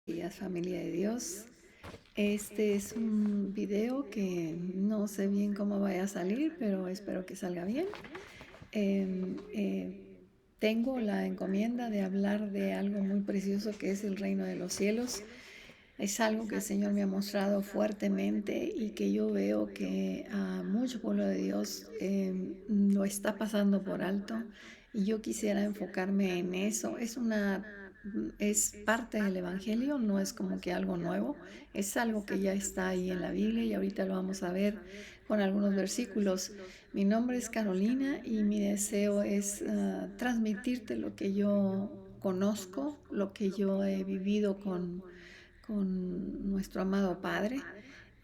Días, familia de Dios. Este es un video que no sé bien cómo vaya a salir, pero espero que salga bien. Em, eh, Tengo la encomienda de hablar de algo muy precioso que es el reino de los cielos. Es algo que el Señor me ha mostrado fuertemente y que yo veo que a mucho pueblo de Dios lo está pasando por alto. Y yo quisiera enfocarme en eso. Es parte del Evangelio, no es como que algo nuevo, es algo que ya está ahí en la Biblia y ahorita lo vamos a ver con algunos versículos. Mi nombre es Carolina y mi deseo es transmitirte lo que yo conozco, lo que yo he vivido con nuestro amado Padre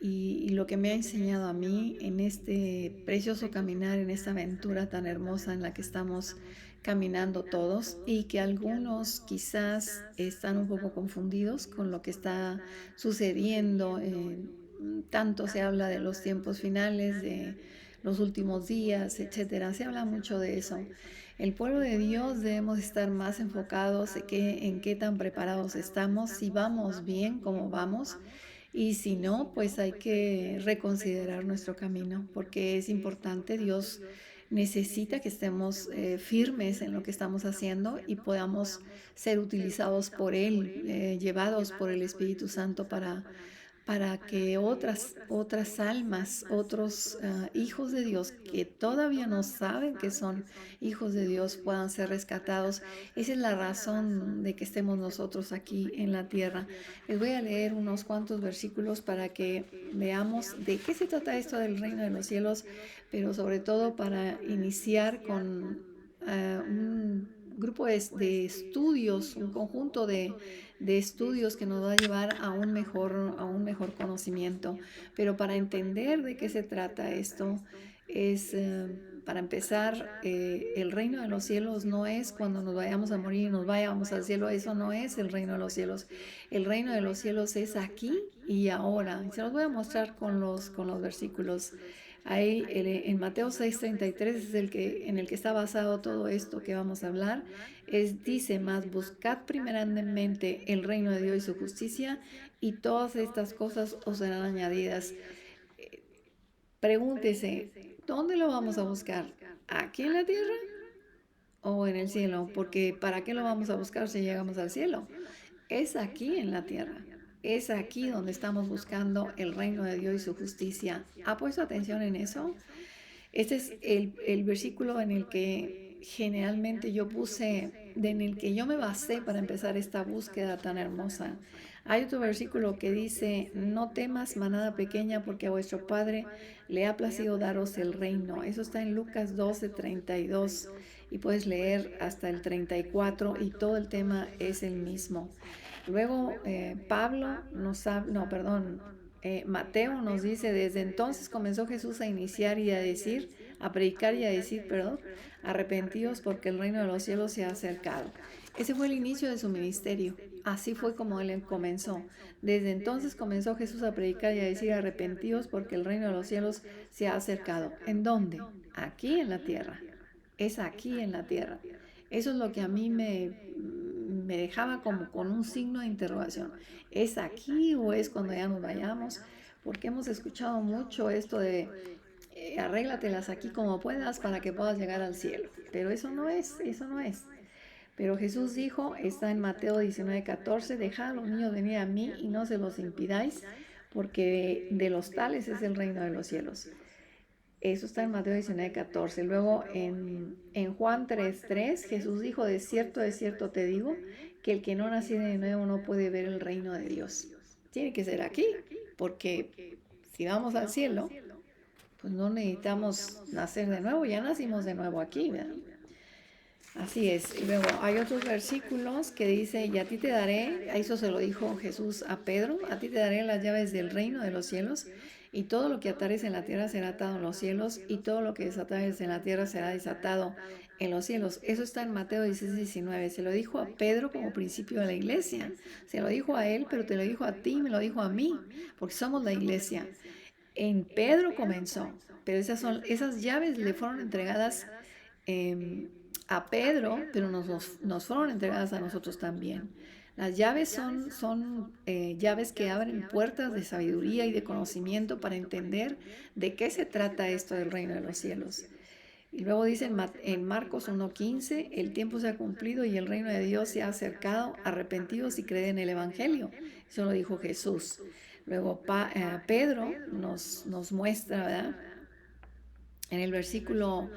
y lo que me ha enseñado a mí en este precioso caminar, en esta aventura tan hermosa en la que estamos caminando todos y que algunos quizás están un poco confundidos con lo que está sucediendo. Tanto se habla de los tiempos finales, de los últimos días, etcétera. Se habla mucho de eso. El pueblo de Dios debemos estar más enfocados en qué tan preparados estamos, si vamos bien, cómo vamos, y si no, pues hay que reconsiderar nuestro camino, porque es importante. Dios necesita que estemos firmes en lo que estamos haciendo y podamos ser utilizados por Él, llevados por el Espíritu Santo para que otras almas, otros hijos de Dios que todavía no saben que son hijos de Dios puedan ser rescatados. Esa es la razón de que estemos nosotros aquí en la tierra. Les voy a leer unos cuantos versículos para que veamos de qué se trata esto del reino de los cielos, pero sobre todo para iniciar con un grupo de estudios, un conjunto de estudios que nos va a llevar a un mejor conocimiento. Pero para entender de qué se trata esto, es, para empezar, el reino de los cielos no es cuando nos vayamos a morir y nos vayamos al cielo. Eso no es el reino de los cielos. El reino de los cielos es aquí y ahora. Y se los voy a mostrar con los versículos. Ahí en Mateo 6:33 es en el que está basado todo esto que vamos a hablar. Dice más, buscad primeramente el reino de Dios y su justicia, y todas estas cosas os serán añadidas. Eh, Pregúntese, ¿dónde lo vamos a buscar? ¿Aquí en la tierra o en el cielo? Porque ¿para qué lo vamos a buscar si llegamos al cielo? Es aquí en la tierra. Es aquí donde estamos buscando el reino de Dios y su justicia. ¿Ha puesto atención en eso? Este es el versículo en el que generalmente yo puse, en el que yo me basé para empezar esta búsqueda tan hermosa. Hay otro versículo que dice, no temas manada pequeña, porque a vuestro Padre le ha placido daros el reino. Eso está en Lucas 12:32 y puedes leer hasta el 34 y todo el tema es el mismo. Luego Mateo nos dice, desde entonces comenzó Jesús a iniciar y a decir, a predicar y a decir, perdón, arrepentíos porque el reino de los cielos se ha acercado. Ese fue el inicio de su ministerio. Así fue como él comenzó. Desde entonces comenzó Jesús a predicar y a decir, arrepentíos porque el reino de los cielos se ha acercado. ¿En dónde? Aquí en la tierra. Es aquí en la tierra. Eso es lo que a mí me dejaba como con un signo de interrogación. ¿Es aquí o es cuando ya nos vayamos? Porque hemos escuchado mucho esto de arréglatelas aquí como puedas para que puedas llegar al cielo. Pero eso no es, eso no es. Pero Jesús dijo, está en Mateo 19:14, dejad a los niños venir a mí y no se los impidáis, porque de los tales es el reino de los cielos. Eso está en Mateo 19:14. Luego en Juan 3:3, Jesús dijo, de cierto te digo, que el que no naciere de nuevo no puede ver el reino de Dios. Tiene que ser aquí, porque si vamos al cielo, pues no necesitamos nacer de nuevo, ya nacimos de nuevo aquí, ¿verdad? Así es. Y luego hay otros versículos que dice, y a ti te daré, a eso se lo dijo Jesús a Pedro, a ti te daré las llaves del reino de los cielos, y todo lo que atares en la tierra será atado en los cielos, y todo lo que desatares en la tierra será desatado en los cielos. Eso está en Mateo 16:19. Se lo dijo a Pedro como principio de la iglesia. Se lo dijo a él, pero te lo dijo a ti, me lo dijo a mí, porque somos la iglesia. En Pedro comenzó, pero esas llaves le fueron entregadas a Pedro, pero nos fueron entregadas a nosotros también. Las llaves son llaves que abren puertas de sabiduría y de conocimiento para entender de qué se trata esto del reino de los cielos. Y luego dice en Marcos 1:15, el tiempo se ha cumplido y el reino de Dios se ha acercado, arrepentidos y creen en el Evangelio. Eso lo dijo Jesús. Luego Pedro nos muestra, ¿verdad? En el versículo,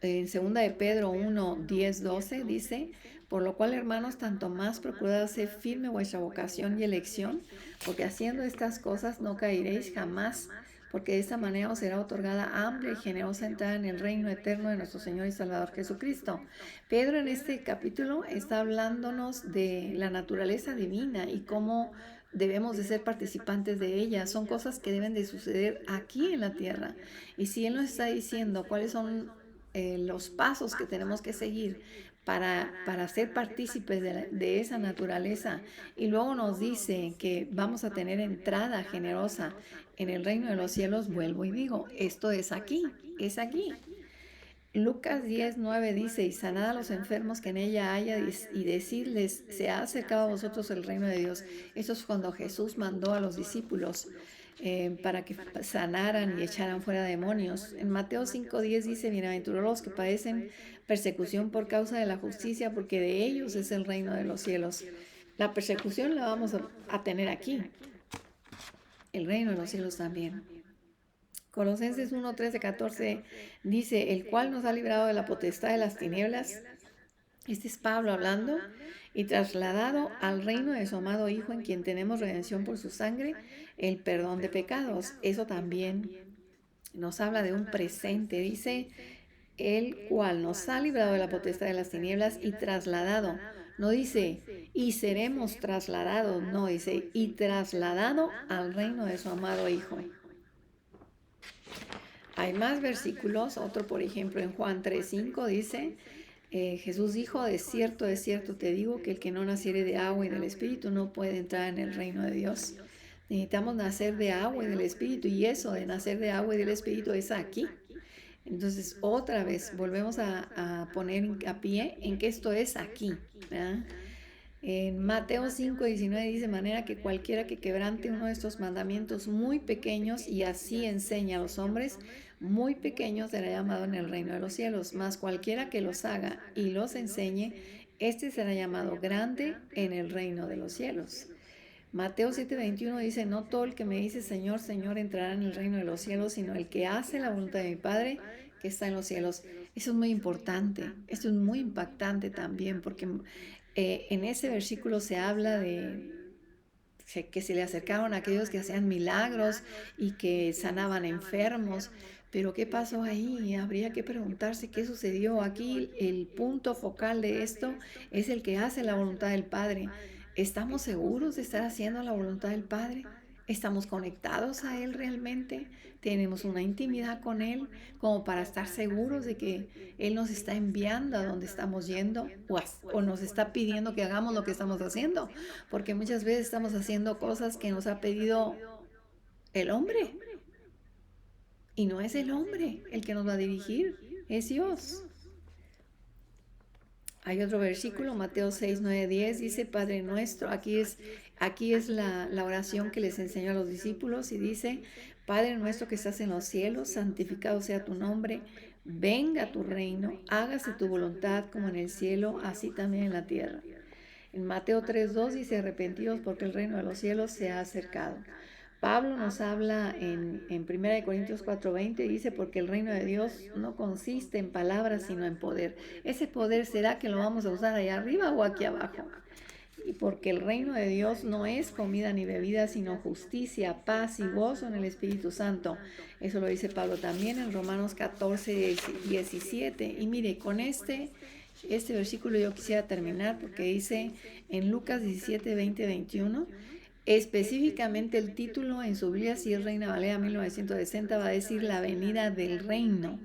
en 2 de Pedro 1:10-12 dice, por lo cual, hermanos, tanto más procurad hacer firme vuestra vocación y elección, porque haciendo estas cosas no caeréis jamás, porque de esta manera os será otorgada amplia y generosa entrada en el reino eterno de nuestro Señor y Salvador Jesucristo. Pedro en este capítulo está hablándonos de la naturaleza divina y cómo debemos de ser participantes de ella. Son cosas que deben de suceder aquí en la tierra. Y si Él nos está diciendo cuáles son los pasos que tenemos que seguir para ser partícipes de esa naturaleza, y luego nos dice que vamos a tener entrada generosa en el reino de los cielos, vuelvo y digo, esto es aquí, es aquí. Lucas 10:9 dice, y sanad a los enfermos que en ella haya y decirles, se ha acercado a vosotros el reino de Dios. Eso es cuando Jesús mandó a los discípulos para que sanaran y echaran fuera demonios. En Mateo 5:10 dice, bienaventurados los que padecen persecución por causa de la justicia, porque de ellos es el reino de los cielos. La persecución la vamos a tener aquí, el reino de los cielos también. Colosenses 1:13-14 dice, el cual nos ha librado de la potestad de las tinieblas. Este es Pablo hablando, y trasladado al reino de su amado Hijo, en quien tenemos redención por su sangre, el perdón de pecados. Eso también nos habla de un presente. Dice, el cual nos ha librado de la potestad de las tinieblas y trasladado. No dice, y seremos trasladados. No, dice, y trasladado al reino de su amado Hijo. Hay más versículos, otro por ejemplo en Juan 3:5 dice, Jesús dijo, de cierto te digo que el que no naciere de agua y del Espíritu no puede entrar en el reino de Dios. Necesitamos nacer de agua y del Espíritu, y eso de nacer de agua y del Espíritu es aquí. Entonces otra vez volvemos a poner hincapié en que esto es aquí, ¿verdad? En Mateo 5:19 dice, manera que cualquiera que quebrante uno de estos mandamientos muy pequeños y así enseña a los hombres, muy pequeños será llamado en el reino de los cielos, mas cualquiera que los haga y los enseñe, este será llamado grande en el reino de los cielos. Mateo 7:21 dice, no todo el que me dice Señor, Señor entrará en el reino de los cielos, sino el que hace la voluntad de mi Padre que está en los cielos. Eso es muy importante, esto es muy impactante también, porque en ese versículo se habla de que se le acercaron a aquellos que hacían milagros y que sanaban enfermos. Pero ¿qué pasó ahí? Habría que preguntarse qué sucedió. Aquí el punto focal de esto es el que hace la voluntad del Padre. ¿Estamos seguros de estar haciendo la voluntad del Padre? ¿Estamos conectados a Él realmente? ¿Tenemos una intimidad con Él como para estar seguros de que Él nos está enviando a donde estamos yendo o nos está pidiendo que hagamos lo que estamos haciendo? Porque muchas veces estamos haciendo cosas que nos ha pedido el hombre, y no es el hombre el que nos va a dirigir, es Dios. Hay otro versículo, Mateo 6:9-10, dice, Padre nuestro, aquí es la oración que les enseñó a los discípulos, y dice, Padre nuestro que estás en los cielos, santificado sea tu nombre, venga tu reino, hágase tu voluntad como en el cielo, así también en la tierra. En Mateo 3:2 dice, arrepentidos porque el reino de los cielos se ha acercado. Pablo nos habla en 1 Corintios 4:20, dice, porque el reino de Dios no consiste en palabras, sino en poder. Ese poder será que lo vamos a usar allá arriba o aquí abajo. Y porque el reino de Dios no es comida ni bebida, sino justicia, paz y gozo en el Espíritu Santo. Eso lo dice Pablo también en Romanos 14:17. Y mire, con este versículo yo quisiera terminar, porque dice en Lucas 17:20-21, específicamente el título en su Biblia, si es Reina Valera 1960, va a decir la venida del reino.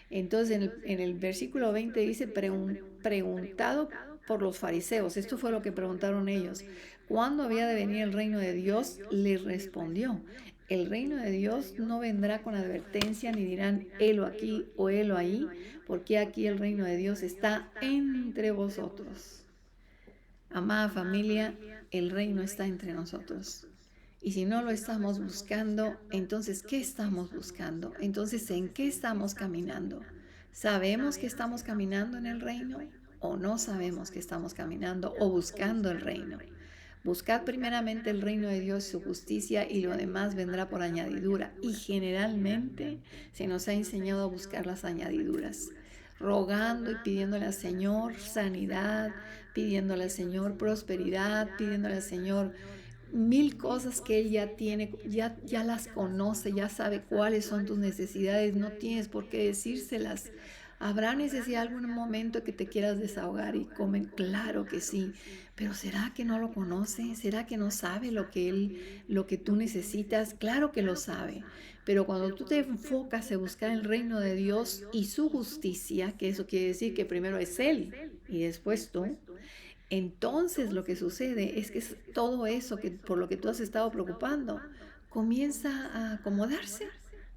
Entonces en el versículo 20 dice, preguntado por los fariseos, esto fue lo que preguntaron ellos, ¿cuándo había de venir el reino de Dios? Les respondió, el reino de Dios no vendrá con advertencia, ni dirán, helo aquí o helo ahí, porque aquí el reino de Dios está entre vosotros. Amada familia, el reino está entre nosotros. Y si no lo estamos buscando, entonces, ¿qué estamos buscando? Entonces, ¿en qué estamos caminando? ¿Sabemos que estamos caminando en el reino o no sabemos que estamos caminando o buscando el reino? Buscad primeramente el reino de Dios y su justicia y lo demás vendrá por añadidura. Y generalmente se nos ha enseñado a buscar las añadiduras, rogando y pidiéndole al Señor sanidad, pidiéndole al Señor prosperidad, pidiéndole al Señor mil cosas que Él ya tiene, ya las conoce, ya sabe cuáles son tus necesidades, no tienes por qué decírselas. ¿Habrá necesidad algún momento que te quieras desahogar y comen? Claro que sí, pero ¿será que no lo conoce? ¿Será que no sabe lo que tú necesitas? Claro que lo sabe, pero cuando tú te enfocas en buscar el reino de Dios y su justicia, que eso quiere decir que primero es Él y después tú, entonces lo que sucede es que todo eso que por lo que tú has estado preocupando comienza a acomodarse.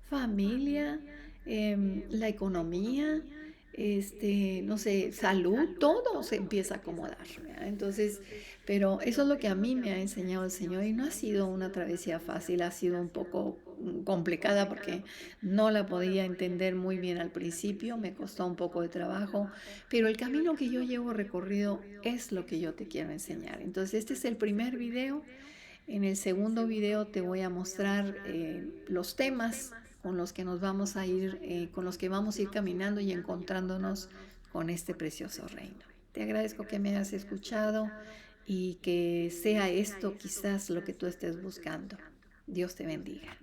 Familia, la economía, no sé, salud, todo se empieza a acomodar, ¿verdad? Entonces, pero eso es lo que a mí me ha enseñado el Señor y no ha sido una travesía fácil, ha sido un poco complicada porque no la podía entender muy bien al principio, me costó un poco de trabajo, pero el camino que yo llevo recorrido es lo que yo te quiero enseñar. Entonces, este es el primer video. En el segundo video te voy a mostrar los temas con los que nos vamos a ir, con los que vamos a ir caminando y encontrándonos con este precioso reino. Te agradezco que me hayas escuchado y que sea esto quizás lo que tú estés buscando. Dios te bendiga.